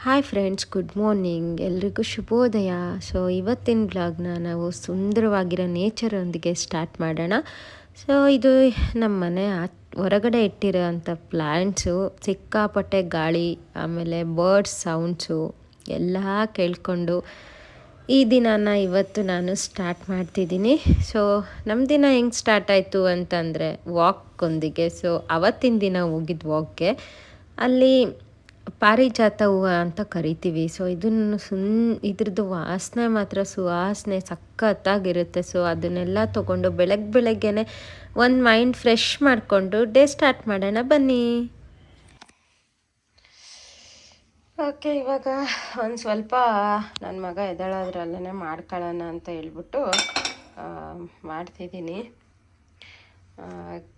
Hi friends, good morning, ಎಲ್ರಿಗೂ ಶುಭೋದಯ. So ಇವತ್ತಿನ ಬ್ಲಾಗ್ನ ನಾವು ಸುಂದರವಾಗಿರೋ ನೇಚರೊಂದಿಗೆ ಸ್ಟಾರ್ಟ್ ಮಾಡೋಣ. ಸೊ ಇದು ನಮ್ಮ ಮನೆ ಹೊರಗಡೆ ಇಟ್ಟಿರೋ ಅಂಥ ಪ್ಲ್ಯಾಂಟ್ಸು. ಸಿಕ್ಕಾಪಟ್ಟೆ ಗಾಳಿ, ಆಮೇಲೆ ಬರ್ಡ್ಸ್ ಸೌಂಡ್ಸು ಎಲ್ಲ ಕೇಳಿಕೊಂಡು ಈ ದಿನಾನ ಇವತ್ತು ನಾನು ಸ್ಟಾರ್ಟ್ ಮಾಡ್ತಿದ್ದೀನಿ. ಸೊ ನಮ್ಮ ದಿನ ಹೆಂಗೆ ಸ್ಟಾರ್ಟ್ ಆಯಿತು ಅಂತಂದರೆ ವಾಕ್ಕೊಂದಿಗೆ. ಸೊ ಅವತ್ತಿನ ದಿನ ಹೋಗಿದ್ದು ವಾಕ್ಗೆ. ಅಲ್ಲಿ ಪಾರಿಜಾತ ಹೂವು ಅಂತ ಕರಿತೀವಿ. ಸೊ ಇದನ್ನು ಇದ್ರದ್ದು ವಾಸನೆ ಮಾತ್ರ ಸುವಾಸನೆ ಸಖತ್ತಾಗಿರುತ್ತೆ. ಸೊ ಅದನ್ನೆಲ್ಲ ತೊಗೊಂಡು ಬೆಳಗ್ಗೆನೆ ಒಂದು ಮೈಂಡ್ ಫ್ರೆಶ್ ಮಾಡಿಕೊಂಡು ಡೇ ಸ್ಟಾರ್ಟ್ ಮಾಡೋಣ ಬನ್ನಿ. ಓಕೆ, ಇವಾಗ ಒಂದು ಸ್ವಲ್ಪ ನನ್ನ ಮಗ ಎದ್ದೇಳೋದ್ರಲ್ಲೇ ಮಾಡ್ಕೊಳ್ಳೋಣ ಅಂತ ಹೇಳ್ಬಿಟ್ಟು ಮಾಡ್ತಿದ್ದೀನಿ.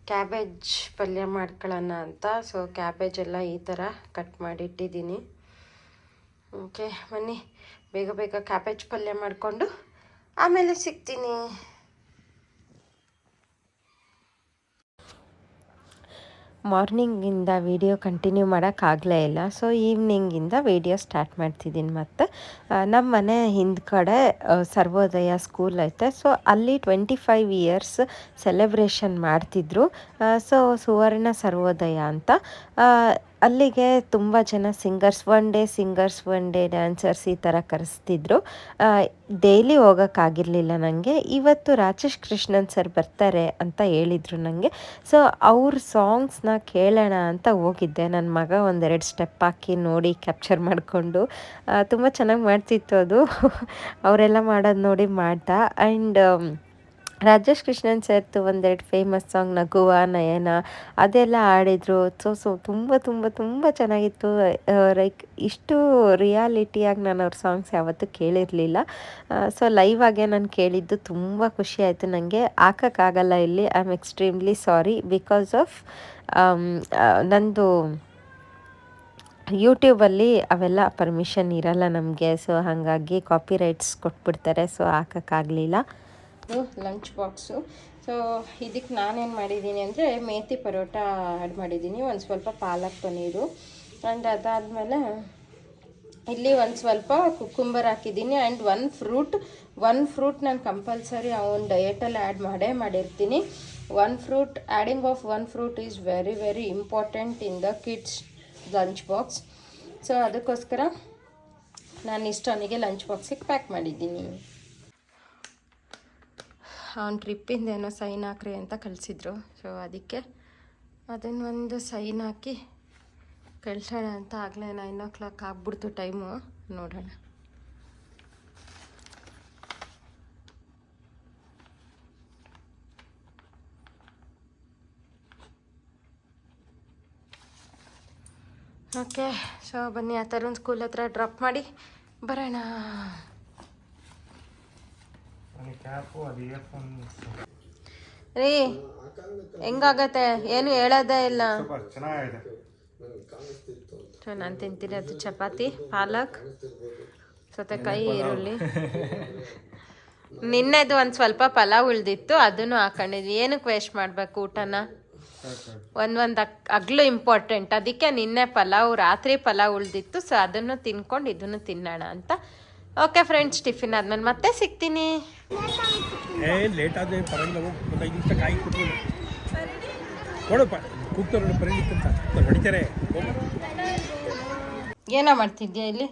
ಕ್ಯಾಬೇಜ್ ಪಲ್ಯ ಮಾಡ್ಕೊಳ್ಳೋಣ ಅಂತ. ಸೊ ಕ್ಯಾಬೇಜೆಲ್ಲ ಈ ಥರ ಕಟ್ ಮಾಡಿಟ್ಟಿದ್ದೀನಿ. ಓಕೆ ಬನ್ನಿ, ಬೇಗ ಬೇಗ ಕ್ಯಾಬೇಜ್ ಪಲ್ಯ ಮಾಡಿಕೊಂಡು ಆಮೇಲೆ ಸಿಗ್ತೀನಿ. ಮಾರ್ನಿಂಗಿಂದ ವೀಡಿಯೋ ಕಂಟಿನ್ಯೂ ಮಾಡೋಕ್ಕಾಗಲೇ ಇಲ್ಲ. ಸೊ ಈವ್ನಿಂಗಿಂದ ವೀಡಿಯೋ ಸ್ಟಾರ್ಟ್ ಮಾಡ್ತಿದ್ದೀನಿ. ಮತ್ತು ನಮ್ಮ ಮನೆ ಹಿಂದ್ಗಡೆ ಸರ್ವೋದಯ ಸ್ಕೂಲ್ ಐತೆ. ಸೊ ಅಲ್ಲಿ 25 ಇಯರ್ಸ್ ಸೆಲೆಬ್ರೇಷನ್ ಮಾಡ್ತಿದ್ರು. ಸೊ ಸುವರ್ಣ ಸರ್ವೋದಯ ಅಂತ. ಅಲ್ಲಿಗೆ ತುಂಬ ಜನ ಸಿಂಗರ್ಸ್, ಒನ್ ಡೇ ಡ್ಯಾನ್ಸರ್ಸ್ ಈ ಥರ ಕರೆಸ್ತಿದ್ರು. ಡೈಲಿ ಹೋಗೋಕ್ಕಾಗಿರಲಿಲ್ಲ ನನಗೆ. ಇವತ್ತು ರಾಜೇಶ್ ಕೃಷ್ಣನ್ ಸರ್ ಬರ್ತಾರೆ ಅಂತ ಹೇಳಿದರು ನನಗೆ. ಸೊ ಅವ್ರ ಸಾಂಗ್ಸ್ನ ಕೇಳೋಣ ಅಂತ ಹೋಗಿದ್ದೆ. ನನ್ನ ಮಗ ಒಂದೆರಡು ಸ್ಟೆಪ್ ಹಾಕಿ ನೋಡಿ ಕ್ಯಾಪ್ಚರ್ ಮಾಡಿಕೊಂಡು ತುಂಬ ಚೆನ್ನಾಗಿ ಮಾಡ್ತಿತ್ತು ಅದು. ಅವರೆಲ್ಲ ಮಾಡೋದು ನೋಡಿ ಮಾಡ್ದ. ಆ್ಯಂಡ್ ರಾಜೇಶ್ ಕೃಷ್ಣನ್ ಸರ್ದು ಒಂದೆರಡು ಫೇಮಸ್ ಸಾಂಗ್ ನಗುವ ನಯನ ಅದೆಲ್ಲ ಆಡಿದರು. ಸೊ ತುಂಬ ಚೆನ್ನಾಗಿತ್ತು. ಲೈಕ್ ಇಷ್ಟು ರಿಯಾಲಿಟಿಯಾಗಿ ನಾನು ಅವ್ರ ಸಾಂಗ್ಸ್ ಯಾವತ್ತೂ ಕೇಳಿರಲಿಲ್ಲ. ಸೊ ಲೈವ್ ಆಗೇ ನಾನು ಕೇಳಿದ್ದು ತುಂಬ ಖುಷಿ ಆಯಿತು ನನಗೆ. ಹಾಕೋಕ್ಕಾಗಲ್ಲ ಇಲ್ಲಿ. I am extremely sorry because of ನಂದು ಯೂಟ್ಯೂಬಲ್ಲಿ ಅವೆಲ್ಲ ಪರ್ಮಿಷನ್ ಇರಲ್ಲ ನಮಗೆ. ಸೊ ಹಾಗಾಗಿ ಕಾಪಿರೈಟ್ಸ್ ಕೊಟ್ಬಿಡ್ತಾರೆ. ಸೊ ಹಾಕೋಕ್ಕಾಗಲಿಲ್ಲ. Lunch box. ಸೊ ಇದಕ್ಕೆ ನಾನೇನು ಮಾಡಿದ್ದೀನಿ ಅಂದರೆ ಮೇಥಿ ಪರೋಟ ಆ್ಯಡ್ ಮಾಡಿದ್ದೀನಿ, ಒಂದು ಸ್ವಲ್ಪ ಪಾಲಕ್ ಪನ್ನೀರು. ಆ್ಯಂಡ್ ಅದಾದಮೇಲೆ ಇಲ್ಲಿ ಒಂದು ಸ್ವಲ್ಪ ಕುಕ್ಕುಂಬರ್ ಹಾಕಿದ್ದೀನಿ. ಆ್ಯಂಡ್ ಒನ್ ಫ್ರೂಟ್ ನಾನು ಕಂಪಲ್ಸರಿ ಅವನ ಡಯಟಲ್ಲಿ ಆ್ಯಡ್ ಮಾಡಿರ್ತೀನಿ. Adding of one fruit is very very important in the kids lunch box. So ಅದಕ್ಕೋಸ್ಕರ ನಾನು ಇಷ್ಟೊಂದಿಗೆ ಲಂಚ್ ಬಾಕ್ಸಿಗೆ ಪ್ಯಾಕ್ ಮಾಡಿದ್ದೀನಿ. ಅವ್ನು ಟ್ರಿಪ್ಪಿಂದೇನೋ ಸೈನ್ ಹಾಕ್ರಿ ಅಂತ ಕಳಿಸಿದ್ರು. ಸೊ ಅದಕ್ಕೆ ಅದನ್ನೊಂದು ಸೈನ್ ಹಾಕಿ ಕಳ್ಸೋಣ ಅಂತ. ಆಗಲೇ 9 o'clock ಆಗ್ಬಿಡ್ತು ಟೈಮು. ನೋಡೋಣ. ಓಕೆ, ಸೊ ಬನ್ನಿ ಆ ಥರ ಒಂದು ಸ್ಕೂಲ್ ಹತ್ರ ಡ್ರಾಪ್ ಮಾಡಿ ಬರೋಣ. ರೀ ಹೆಂಗಾಗತ್ತೆ ಏನು ಹೇಳೋದೇ ಇಲ್ಲ. ಸೊ ನಾನು ತಿಂತಿರೋದು ಚಪಾತಿ, ಪಾಲಕ್, ಸೌತೆಕಾಯಿ, ಈರುಳ್ಳಿ. ನಿನ್ನೆದು ಒಂದು ಸ್ವಲ್ಪ ಪಲಾವ್ ಉಳ್ದಿತ್ತು, ಅದನ್ನು ಹಾಕೊಂಡಿದ್ವಿ. ಏನಕ್ಕೆ ವೇಸ್ಟ್ ಮಾಡಬೇಕು ಊಟನ? ಒಂದು ಅಗ್ಲು ಇಂಪಾರ್ಟೆಂಟ್. ಅದಕ್ಕೆ ನಿನ್ನೆ ರಾತ್ರಿ ಪಲಾವ್ ಉಳ್ದಿತ್ತು. ಸೊ ಅದನ್ನು ತಿನ್ಕೊಂಡು ಇದನ್ನು ತಿನ್ನೋಣ ಅಂತ. ಓಕೆ ಫ್ರೆಂಡ್ಸ್, ಟಿಫಿನ್ ಆದ್ಮೇಲೆ ಮತ್ತೆ ಸಿಗ್ತೀನಿ. ಲೇಟ್ ಆದರೆ ಪರವಾಗಿಲ್ಲ, ಹೋಗಿ ಒಂದು 5 ನಿಮಿಷ ಕಾಯಿ ಕೊಟ್ಟು ನೋಡಪ್ಪ, ಕೂಗ್ತಾರೆ ಪರವಾಗಿತ್ತಂತ ಹೊಡಿತಾರೆ. ಏನೋ ಮಾಡ್ತಿದ್ಯಾ ಇಲ್ಲಿ?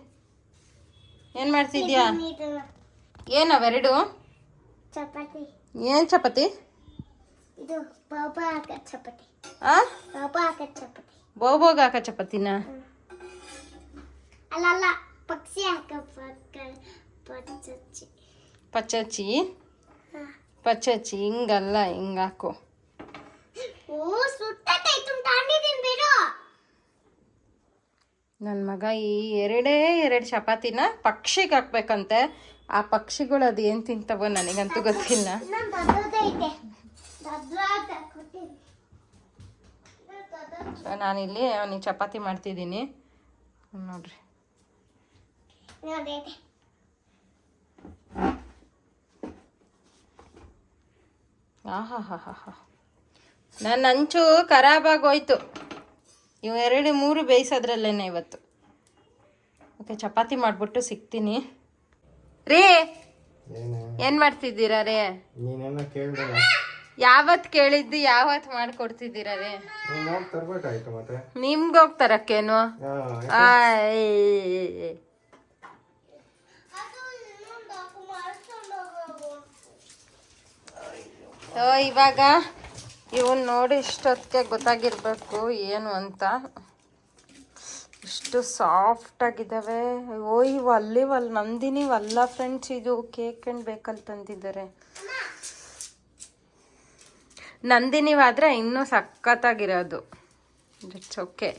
ಏನು ಮಾಡ್ತಿದ್ಯಾ? ಏನವೆರಡು? ಚಪಾತಿ. ಏನು ಚಪಾತಿ? ಇದು ಬಾಬಾ ಹಾಕೋ ಚಪಾತಿ. ಬಾಬಾ ಹಾಕೋ ಚಪಾತಿ. ಬೋಬೋಗ ಹಾಕೋ ಚಪಾತಿನ? ಅಲ್ಲ, ಪಕ್ಷಿ ಹಾಕೋ ಪಚ್ಚಚ್ಚಿ. ಪಚ್ಚಚ್ಚಿ ಹಿಂಗಲ್ಲ, ಹಿಂಗಾಕು. ನನ್ನ ಮಗ ಈ ಎರಡು ಚಪಾತಿನ ಪಕ್ಷಿಗೆ ಹಾಕ್ಬೇಕಂತೆ. ಆ ಪಕ್ಷಿಗಳು ಅದು ಏನು ತಿಂತವೋ ನನಗಂತೂ ಗೊತ್ತಿಲ್ಲ. ಸೊ ನಾನಿಲ್ಲಿ ಅವನಿಗೆ ಚಪಾತಿ ಮಾಡ್ತಿದ್ದೀನಿ ನೋಡ್ರಿ. ಆಹಾ, ನನ್ನ ಅಂಚು ಖರಾಬಾಗೋಯ್ತು. ಇವು 2-3 ಬೇಯಿಸೋದ್ರಲ್ಲೇನೆ ಇವತ್ತು. ಓಕೆ, ಚಪಾತಿ ಮಾಡಿಬಿಟ್ಟು ಸಿಗ್ತೀನಿ ರೀ. ಏನು ಮಾಡ್ತಿದ್ದೀರಾ ರೇ? ನೀನೇನ ಕೇಳ್ದಲ್ಲ, ಯಾವತ್ತು ಕೇಳಿದ್ದು ಯಾವತ್ತು ಮಾಡಿಕೊಡ್ತಿದ್ದೀರಾ ರೇ? ನೀನು ಹೋಗಿ ತರ್ಬೇಕಾಯ್ತು ಮತ್ತೆ. ನಿಮ್ಗೆ ಹೋಗಿ ತರಕ್ಕೇನು? ಇವಾಗ ಇವನ್ ನೋಡಿ ಇಷ್ಟೊತ್ತಿಗೆ ಗೊತ್ತಾಗಿರ್ಬೇಕು ಏನು ಅಂತ. ಇಷ್ಟು ಸಾಫ್ಟ್ ಆಗಿದ್ದಾವೆ. ಇವು ಅಲ್ಲಿವಲ್ಲ ನಂದಿನಿ ಅಲ್ಲ ಫ್ರೆಂಡ್ಸ್, ಇದು ಕೇಕ್ ಅಂಡ್ ಬೇಕಲ್ಲಿ ತಂದಿದ್ದಾರೆ. ನಂದಿನಿವಾದ್ರೆ ಇನ್ನೂ ಸಖತ್ತಾಗಿರೋದು. It's okay.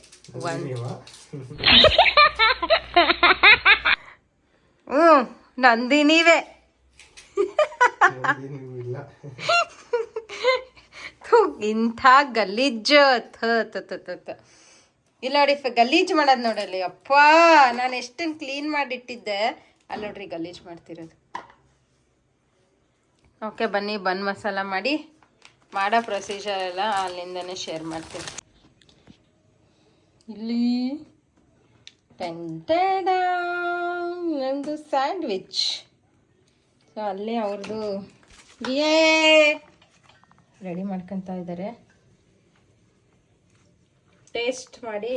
ನಂದಿನಿವೇ. ಇಂಥ ಗಲೀಜು ಇಲ್ಲ ನೋಡಿ, ಗಲೀಜ್ ಮಾಡೋದು ನೋಡಲ್ಲಿ. ಅಪ್ಪ, ನಾನು ಎಷ್ಟನ್ನು ಕ್ಲೀನ್ ಮಾಡಿಟ್ಟಿದ್ದೆ, ಅಲ್ಲಿ ನೋಡ್ರಿ ಗಲೀಜ್ ಮಾಡ್ತಿರೋದು. ಓಕೆ, ಬನ್ನಿ ಬನ್ ಮಸಾಲ ಮಾಡೋ ಪ್ರೊಸೀಜರ್ ಎಲ್ಲ ಅಲ್ಲಿಂದನೇ ಶೇರ್ ಮಾಡ್ತೀನಿ. ಇಲ್ಲಿ ನಮ್ಮದು ಸ್ಯಾಂಡ್ವಿಚ್. ಸೊ ಅಲ್ಲಿ ಅವ್ರದ್ದು ರೆಡಿ ಮಾಡ್ಕೊತಾ ಇದ್ದಾರೆ. ಟೇಸ್ಟ್ ಮಾಡಿ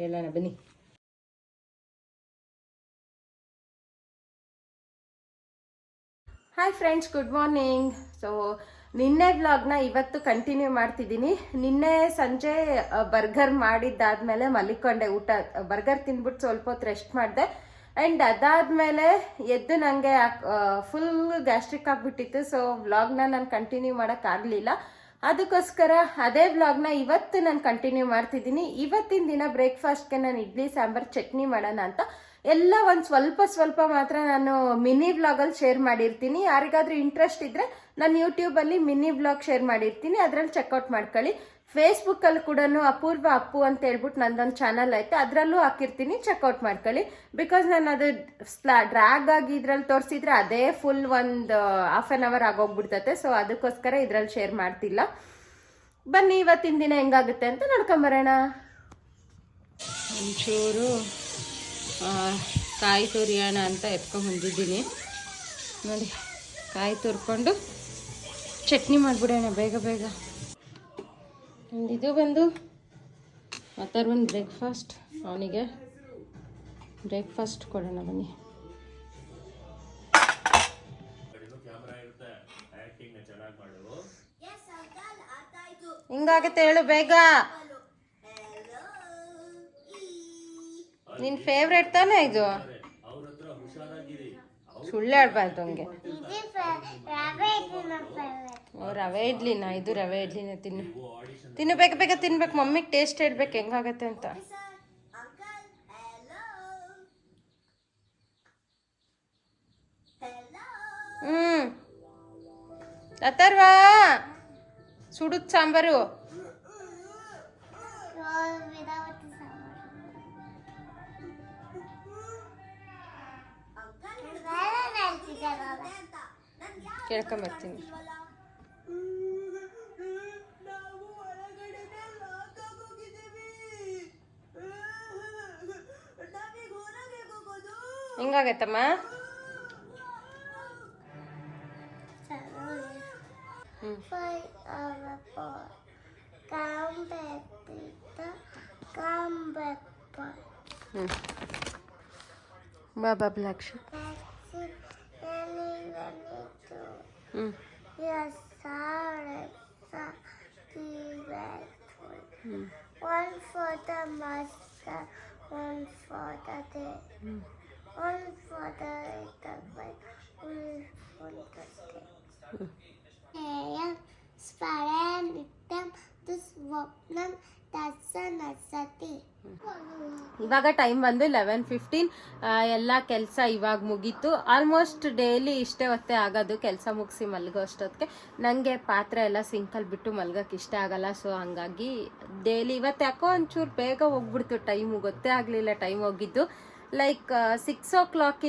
ಹೇಳೋಣ ಬನ್ನಿ. Hi friends, good morning. So ನಿನ್ನೆ ವ್ಲಾಗ್ನ ಇವತ್ತು ಕಂಟಿನ್ಯೂ ಮಾಡ್ತಿದ್ದೀನಿ. ನಿನ್ನೆ ಸಂಜೆ ಬರ್ಗರ್ ಮಾಡಿದ್ದಾದ್ಮೇಲೆ ಮಲಿಕೊಂಡೆ. ಬರ್ಗರ್ ತಿಂದ್ಬಿಟ್ಟು ಸ್ವಲ್ಪ ಹೊತ್ತು ರೆಸ್ಟ್ ಮಾಡಿದೆ. ಆ್ಯಂಡ್ ಅದಾದಮೇಲೆ ಎದ್ದು ನನಗೆ ಫುಲ್ ಗ್ಯಾಸ್ಟ್ರಿಕ್ ಆಗಿಬಿಟ್ಟಿತ್ತು. ಸೊ ವ್ಲಾಗ್ನ ನಾನು ಕಂಟಿನ್ಯೂ ಮಾಡೋಕ್ಕಾಗಲಿಲ್ಲ. ಅದಕ್ಕೋಸ್ಕರ ಅದೇ ವ್ಲಾಗ್ನ ಇವತ್ತು ನಾನು ಕಂಟಿನ್ಯೂ ಮಾಡ್ತಿದ್ದೀನಿ. ಇವತ್ತಿನ ದಿನ ಬ್ರೇಕ್ಫಾಸ್ಟ್ಗೆ ನಾನು ಇಡ್ಲಿ ಸಾಂಬಾರು ಚಟ್ನಿ ಮಾಡೋಣ ಅಂತ ಎಲ್ಲ ಒಂದು ಸ್ವಲ್ಪ ಮಾತ್ರ ನಾನು ಮಿನಿ ವ್ಲಾಗಲ್ಲಿ ಶೇರ್ ಮಾಡಿರ್ತೀನಿ. ಯಾರಿಗಾದ್ರೂ ಇಂಟ್ರೆಸ್ಟ್ ಇದ್ದರೆ ನಾನು ಯೂಟ್ಯೂಬಲ್ಲಿ ಮಿನಿ ವ್ಲಾಗ್ ಶೇರ್ ಮಾಡಿರ್ತೀನಿ, ಅದರಲ್ಲಿ ಚೆಕ್ಔಟ್ ಮಾಡ್ಕೊಳ್ಳಿ. ಫೇಸ್ಬುಕ್ಕಲ್ಲಿ ಕೂಡ ಅಪೂರ್ವ ಅಪ್ಪು ಅಂತ ಹೇಳ್ಬಿಟ್ಟು ನಂದೊಂದು ಚಾನಲ್ ಐತೆ, ಅದರಲ್ಲೂ ಹಾಕಿರ್ತೀನಿ, ಚೆಕ್ಔಟ್ ಮಾಡ್ಕೊಳ್ಳಿ. ಬಿಕಾಸ್ ನಾನು ಅದು ಡ್ರ್ಯಾಗ್ ಆಗಿ ಇದ್ರಲ್ಲಿ ತೋರಿಸಿದ್ರೆ ಅದೇ ಫುಲ್ ಒಂದು ಹಾಫ್ ಆನ್ ಅವರ್ ಆಗೋಗ್ಬಿಡ್ತೈತೆ. ಸೊ ಅದಕ್ಕೋಸ್ಕರ ಇದರಲ್ಲಿ ಶೇರ್ ಮಾಡ್ತಿಲ್ಲ. ಬನ್ನಿ ಇವತ್ತಿನ ದಿನ ಹೆಂಗಾಗುತ್ತೆ ಅಂತ ನೋಡ್ಕೊಂಬರೋಣ. ಒಂಚೂರು ಕಾಯಿ ತುರಿಯೋಣ ಅಂತ ಎತ್ಕೊಂಡ್ಬಂದಿದ್ದೀನಿ ನೋಡಿ. ಕಾಯಿ ತುರ್ಕೊಂಡು ಚಟ್ನಿ ಮಾಡಿಬಿಡೋಣ ಬೇಗ. ಇದು ಬಂದು ಒಂದು ಬ್ರೇಕ್ಫಾಸ್ಟ್. ಅವನಿಗೆ ಬ್ರೇಕ್ಫಾಸ್ಟ್ ಕೊಡೋಣ ಬನ್ನಿ. ಹಿಂಗಾಗತ್ತೆ ಹೇಳು ಬೇಗ. ನಿನ್ನ ಫೇವ್ರೇಟ್ ತಾನೇ ಇದು? ಸುಳ್ಳು ಹೇಳ್ಬಾರ್ದು ಹಂಗೆ. ರವೆ ಇಡ್ಲಿನಾ? ಇದು ರವೆ ಇಡ್ಲಿನ ತಿನ್ನು ಬೇಗ ತಿನ್ಬೇಕು. ಮಮ್ಮಿಗೆ ಟೇಸ್ಟ್ ಹೇಳ್ಬೇಕು ಹೆಂಗಾಗತ್ತೆ ಅಂತ. ಅಥರ್ವಾ, ಸುಡುದ್ ಸಾಂಬಾರು. ಕೇಳ್ಕೊಂಬರ್ತೀನಿ. ಹೆಂಗಾಗತ್ತಮ್ಮ? ಬಾಬಾ black shoe. One for the master, one for the day, one for the little boy, one for the day. Ayam sparan nityam dusvapnam dasanasati. ಇವಾಗ ಟೈಮ್ ಬಂದು 11:15. ಎಲ್ಲ ಕೆಲಸ ಇವಾಗ ಮುಗೀತು. ಆಲ್ಮೋಸ್ಟ್ ಡೈಲಿ ಇಷ್ಟೇ ಹೊತ್ತೇ ಆಗೋದು ಕೆಲಸ ಮುಗಿಸಿ ಮಲ್ಗೋ ಅಷ್ಟೊತ್ತಿಗೆ. ನನಗೆ ಪಾತ್ರೆ ಎಲ್ಲ ಸಿಂಕಲ್ಲಿ ಬಿಟ್ಟು ಮಲ್ಗೋಕ್ಕೆ ಇಷ್ಟ ಆಗಲ್ಲ. ಸೊ ಹಂಗಾಗಿ ಡೈಲಿ ಇವತ್ತು ಯಾಕೋ ಒಂಚೂರು ಬೇಗ ಹೋಗ್ಬಿಡ್ತು ಟೈಮು. ಗೊತ್ತೇ ಆಗಲಿಲ್ಲ ಟೈಮ್ ಹೋಗಿದ್ದು. ಲೈಕ್ 6 o'clock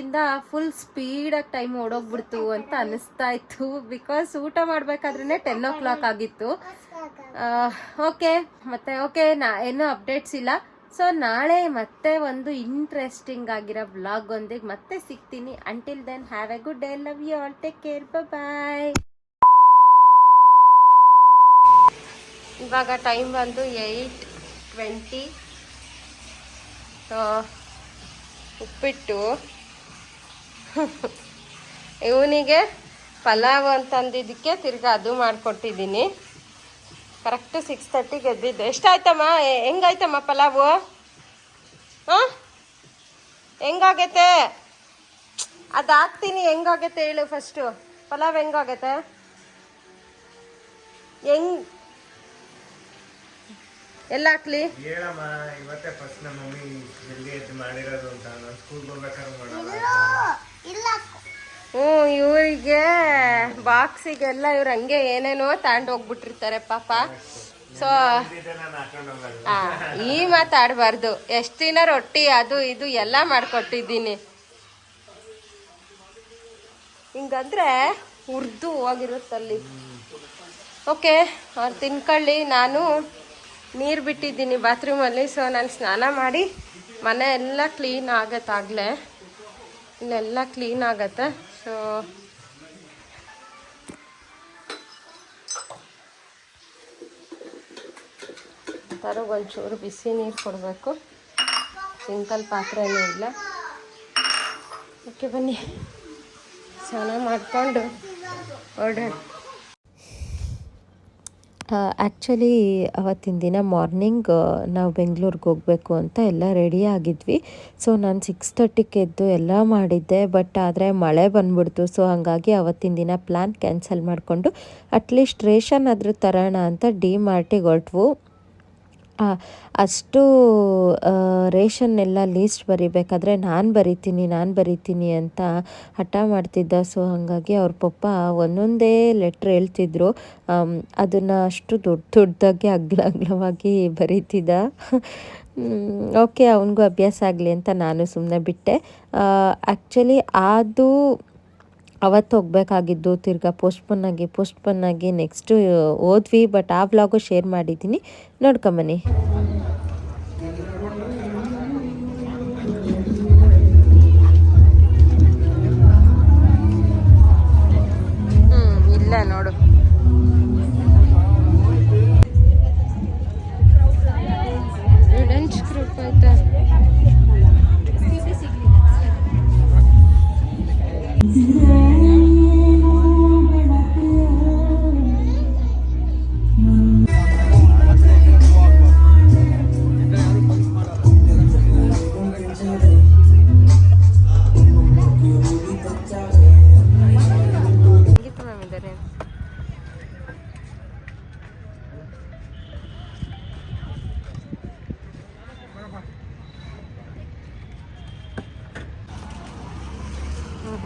ಫುಲ್ ಸ್ಪೀಡಾಗಿ ಟೈಮ್ ಓಡೋಗ್ಬಿಡ್ತು ಅಂತ ಅನ್ನಿಸ್ತಾ ಇತ್ತು. ಬಿಕಾಸ್ ಊಟ ಮಾಡಬೇಕಾದ್ರೇ 10 o'clock ಆಗಿತ್ತು. ಓಕೆ, ಮತ್ತೆ ಏನೂ ಅಪ್ಡೇಟ್ಸ್ ಇಲ್ಲ. ಸೊ ನಾಳೆ ಮತ್ತೆ ಒಂದು ಇಂಟ್ರೆಸ್ಟಿಂಗ್ ಆಗಿರೋ ವ್ಲಾಗ್ ಒಂದಿಗೆ ಮತ್ತೆ ಸಿಗ್ತೀನಿ. Until then have a good day, love you all, take care, bye. ಇವಾಗ ಟೈಮ್ ಬಂದು 8:20. ಉಪ್ಪಿಟ್ಟು ಇವನಿಗೆ ಪಲಾವ್ ಅಂತಂದಿದ್ದಕ್ಕೆ ತಿರ್ಗಿ ಅದು ಮಾಡಿಕೊಟ್ಟಿದ್ದೀನಿ. ಕರೆಕ್ಟು 6:30ಗೆ ಎದ್ದಿದ್ದೆ. ಎಷ್ಟಾಯ್ತಮ್ಮ? ಹೆಂಗಾಯ್ತಮ್ಮ ಪಲಾವು? ಹಾಂ, ಹೆಂಗಾಗೈತೆ? ಅದು ಹಾಕ್ತೀನಿ, ಹೆಂಗಾಗೈತೆ ಹೇಳು ಫಸ್ಟು. ಪಲಾವ್ ಹೆಂಗಾಗೈತೆ? ಎಲ್ಲ ಹಾಕ್ಲಿ? ಹೇಳಮ್ಮ, ಇವತ್ತೇ ಫಸ್ಟ್ ನಮ್ಮ ಮಮ್ಮಿ ಜಲ್ದಿ ಎದ್ದು ಮಾಡಿರೋದು ಅಂತ. ನಾನು ಸ್ಕೂಲ್ಗೆ ಹೋಗ್ಬೇಕಾದ್ರೆ ಮಾಡೋಣ. ಇವರಿಗೆ ಬಾಕ್ಸಿಗೆಲ್ಲ ಇವ್ರು ಹಂಗೆ ಏನೇನೋ ತಗೊಂಡು ಹೋಗ್ಬಿಟ್ಟಿರ್ತಾರೆ ಪಾಪ. ಸೊ ಈ ಮಾತಾಡಬಾರ್ದು. ಎಷ್ಟು ದಿನ ರೊಟ್ಟಿ ಅದು ಇದು ಎಲ್ಲ ಮಾಡಿಕೊಟ್ಟಿದ್ದೀನಿ. ಹಿಂಗಂದ್ರೆ ಹುರಿದು ಹೋಗಿರುತ್ತಲ್ಲಿ. ಓಕೆ, ಅವ್ರು ತಿನ್ಕೊಳ್ಳಿ. ನಾನು ನೀರು ಬಿಟ್ಟಿದ್ದೀನಿ ಬಾತ್ರೂಮಲ್ಲಿ. ಸೊ ನಾನು ಸ್ನಾನ ಮಾಡಿ ಮನೆ ಎಲ್ಲ ಕ್ಲೀನ್ ಆಗತ್ತಾಗಲೇ. ಇಲ್ಲೆಲ್ಲ ಕ್ಲೀನ್ ಆಗತ್ತೆ. ಸೊ ಒಂಚೂರು ಬಿಸಿ ನೀರು ಕೊಡಬೇಕು. ಸಿಂಕಲ್ ಪಾತ್ರೆನೂ ಇಲ್ಲ. ಓಕೆ, ಬನ್ನಿ ಸ್ನಾನ ಮಾಡಿಕೊಂಡು ಹೊರಡೋಣ. ಆ್ಯಕ್ಚುಲಿ ಅವತ್ತಿನ ದಿನ ಮಾರ್ನಿಂಗ್ ನಾವು ಬೆಂಗಳೂರಿಗೆ ಹೋಗಬೇಕು ಅಂತ ಎಲ್ಲ ರೆಡಿ ಆಗಿದ್ವಿ. ಸೊ ನಾನು 6:30ಕ್ಕೆ ಎದ್ದು ಎಲ್ಲ ಮಾಡಿದ್ದೆ. ಬಟ್ ಆದರೆ ಮಳೆ ಬಂದ್ಬಿಡ್ತು. ಸೊ ಹಾಗಾಗಿ ಅವತ್ತಿನ ದಿನ ಪ್ಲ್ಯಾನ್ ಕ್ಯಾನ್ಸಲ್ ಮಾಡಿಕೊಂಡು ಅಟ್ಲೀಸ್ಟ್ ರೇಷನ್ ಆದರೂ ತರೋಣ ಅಂತ ಡಿ-ಮಾರ್ಟಿಗೆ ಹೊರಟ್ವು. ಅಷ್ಟು ರೇಷನ್ ಎಲ್ಲ ಲೀಸ್ಟ್ ಬರಿಬೇಕಾದ್ರೆ ನಾನು ಬರಿತೀನಿ ಅಂತ ಹಠ ಮಾಡ್ತಿದ್ದ. ಸೊ ಹಾಗಾಗಿ ಅವ್ರ ಪಪ್ಪ ಒಂದೊಂದೇ ಲೆಟ್ರ್ ಹೇಳ್ತಿದ್ರು. ಅದನ್ನು ಅಷ್ಟು ದೊಡ್ಡದಾಗಿ ಅಗ್ಲವಾಗಿ ಬರೀತಿದ್ದ. ಓಕೆ, ಅವನಿಗೂ ಅಭ್ಯಾಸ ಆಗಲಿ ಅಂತ ನಾನು ಸುಮ್ಮನೆ ಬಿಟ್ಟೆ. ಆ್ಯಕ್ಚುಲಿ ಅದು ಅವತ್ತು ಹೋಗ್ಬೇಕಾಗಿದ್ದು ತಿರ್ಗಾ ಪೋಸ್ಟ್ಪೋನ್ ಆಗಿ ನೆಕ್ಸ್ಟು ಹೋದ್ವಿ. ಬಟ್ ಆ ವ್ಲಾಗು ಶೇರ್ ಮಾಡಿದ್ದೀನಿ, ನೋಡ್ಕೊಂಬನ್ನಿ. ಇಲ್ಲ ನೋಡು, ಗ್ರೂಪ್ ಆಯ್ತಾ.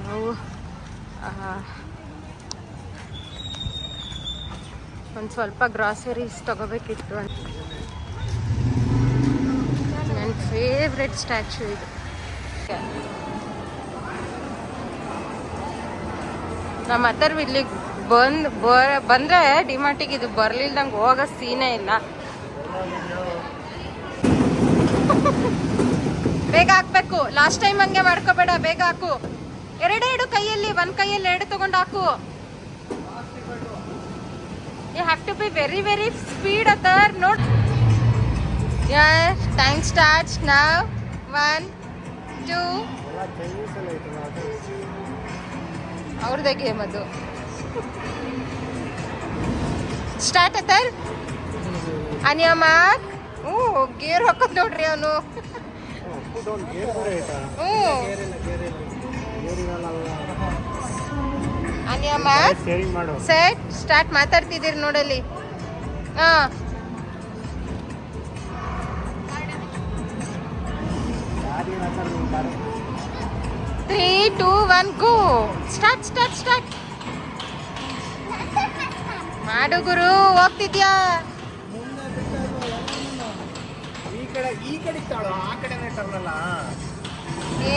ನಾವು ಒಂದು ಸ್ವಲ್ಪ ಗ್ರಾಸರೀಸ್ ತಗೋಬೇಕಿತ್ತು. ನನ್ನ ಫೇವ್ರೆಟ್ ಸ್ಟ್ಯಾಚ್ಯೂ ಇದು. ನಮ್ಮ ಹತ್ತಿರ ಇಲ್ಲಿಗೆ ಬಂದರೆ ಡಿಮಾರ್ಟಿಗೆ ಇದು ಬರ್ಲಿಲ್ದಂಗೆ ಹೋಗೋ ಸೀನೇ ಇಲ್ಲ. ಬೇಗ ಹಾಕ್ಬೇಕು. ಲಾಸ್ಟ್ ಟೈಮ್ ಹಂಗೆ ಮಾಡ್ಕೋಬೇಡ, ಬೇಗ ಹಾಕು. ಎರಡೇ ಕೈಯಲ್ಲಿ, ಒಂದು ಕೈಯಲ್ಲಿ 2 ತಗೊಂಡು ಹಾಕು. You have to be very very speed ಅತರ್. ನೋಡ್, ಟೈಮ್ ಸ್ಟಾರ್ಟ್ಸ್ now. 1 2 ಅವ್ರದ್ದೇ ಗೇಮ್ ಅದು. ಸ್ಟಾರ್ಟ್ ಅತರ್. ಅನಿಯ ಮಾರ್ಕ್. ಗೇರ್ ಹಾಕೋದು ನೋಡ್ರಿ ಅವನು. ಅನಿಯ ಮಾರ್ಕ್, ಸೆಟ್, ಸ್ಟಾರ್ಟ್. ಮಾತಾಡ್ತಿದ್ದೀರಿ ನೋಡಲ್ಲಿ. 3 2 1 ಗೋ. ಸ್ಟಾರ್ಟ್ ಮಾಡು ಗುರು. ಹೋಗ್ತಿದ್ಯಾ? ಈ ಕಡೆ ತಾಳು, ಆ ಕಡೆನೇ ಟರ್ನಲ್ಲ.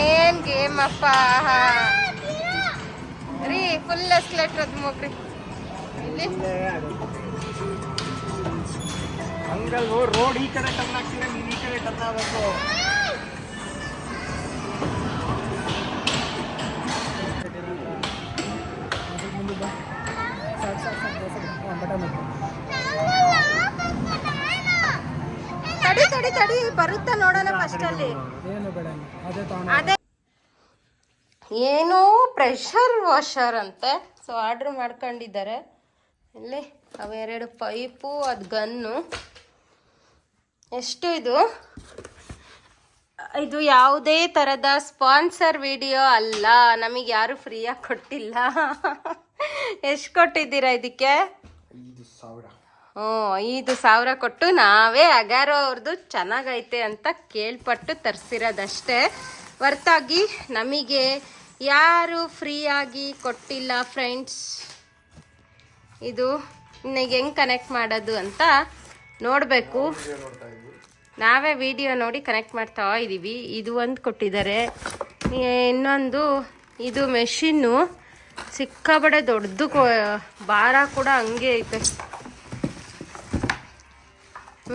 ಏನ್ ಗೇಮ್ ಅಪ್ಪ ರೀ. ಫುಲ್ ಎಸ್ಕಲೇಟರ್ ಅದು ಮುಗ್ರಿ. ಇಲ್ಲಿ ಹಂಗಲ್ವೋ, ರೋಡ್ ಈ ಕಡೆ ಟರ್ನ್ ಆಗ್ತಿದೆ, ನೀನು ಈ ಕಡೆ ಟರ್ನ್ ಆಗಬೇಕು. ತಡಿ ತಡಿ ತಡಿ ಬರುತ್ತಾ ನೋಡೋಣ ಫಸ್ಟ್ ಅಲ್ಲಿ. ಅದೇ ಏನು ಪ್ರೆಷರ್ ವಾಷರ್ ಅಂತೆ. ಸೊ ಆರ್ಡ್ರ್ ಮಾಡ್ಕೊಂಡಿದ್ದಾರೆ. ಇಲ್ಲಿ ಅವೆರಡು ಪೈಪು, ಅದು ಗನ್ನು. ಎಷ್ಟು ಇದು? ಇದು ಯಾವುದೇ ಥರದ ಸ್ಪಾನ್ಸರ್ ವಿಡಿಯೋ ಅಲ್ಲ, ನಮಗೆ ಯಾರು ಫ್ರೀಯಾಗಿ ಕೊಟ್ಟಿಲ್ಲ. ಎಷ್ಟು ಕೊಟ್ಟಿದ್ದೀರಾ ಇದಕ್ಕೆ? 5,000. 5,000 ಕೊಟ್ಟು ನಾವೇ ಅಗಾರೋ ಅವ್ರದ್ದು ಚೆನ್ನಾಗೈತೆ ಅಂತ ಕೇಳ್ಪಟ್ಟು ತರಿಸಿರೋದಷ್ಟೇ, ಹೊರತಾಗಿ ನಮಗೆ ಯಾರು ಫ್ರೀಯಾಗಿ ಕೊಟ್ಟಿಲ್ಲ ಫ್ರೆಂಡ್ಸ್. ಇದು ಈಗ ಹೆಂಗೆ ಕನೆಕ್ಟ್ ಮಾಡೋದು ಅಂತ ನೋಡಬೇಕು. ನಾವೇ ವಿಡಿಯೋ ನೋಡಿ ಕನೆಕ್ಟ್ ಮಾಡ್ತಾ ಇದ್ದೀವಿ. ಇದು ಒಂದು ಕೊಟ್ಟಿದ್ದಾರೆ. ಇನ್ನೊಂದು ಇದು ಮೆಷಿನ್ನು ಸಿಕ್ಕಾಬಡೆ ದೊಡ್ಡದು, ಭಾರ ಕೂಡ ಹಂಗೆ ಐತೆ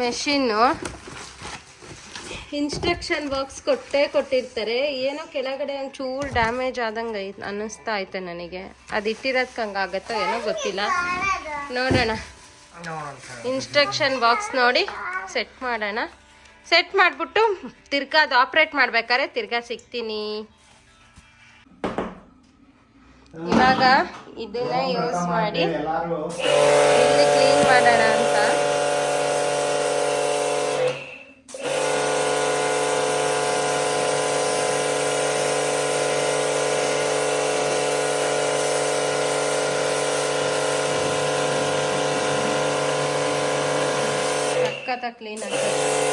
ಮೆಷಿನ್ನು. ಇನ್ಸ್ಟ್ರಕ್ಷನ್ ಬಾಕ್ಸ್ ಕೊಟ್ಟಿರ್ತಾರೆ. ಏನೋ ಕೆಳಗಡೆ ಒಂಚೂರು ಡ್ಯಾಮೇಜ್ ಆದಂಗೆ ಅನ್ನಿಸ್ತಾ ಐತೆ ನನಗೆ. ಅದು ಇಟ್ಟಿರೋದಕ್ಕೆ ಹಂಗಾಗತ್ತೋ ಏನೋ ಗೊತ್ತಿಲ್ಲ, ನೋಡೋಣ. ಇನ್ಸ್ಟ್ರಕ್ಷನ್ ಬಾಕ್ಸ್ ನೋಡಿ ಸೆಟ್ ಮಾಡೋಣ. ಸೆಟ್ ಮಾಡಿಬಿಟ್ಟು ತಿರ್ಗಾ ಅದು ಆಪ್ರೇಟ್ ಮಾಡ್ಬೇಕಾದ್ರೆ ತಿರ್ಗಾ ಸಿಗ್ತೀನಿ. ಇವಾಗ ಇದನ್ನ ಯೂಸ್ ಮಾಡಿ ಇಲ್ಲಿ ಕ್ಲೀನ್ ಮಾಡೋಣ ಅಂತ. ಸಖತ್ತಾಗಿ ಕ್ಲೀನ್ ಆಗ್ತದೆ.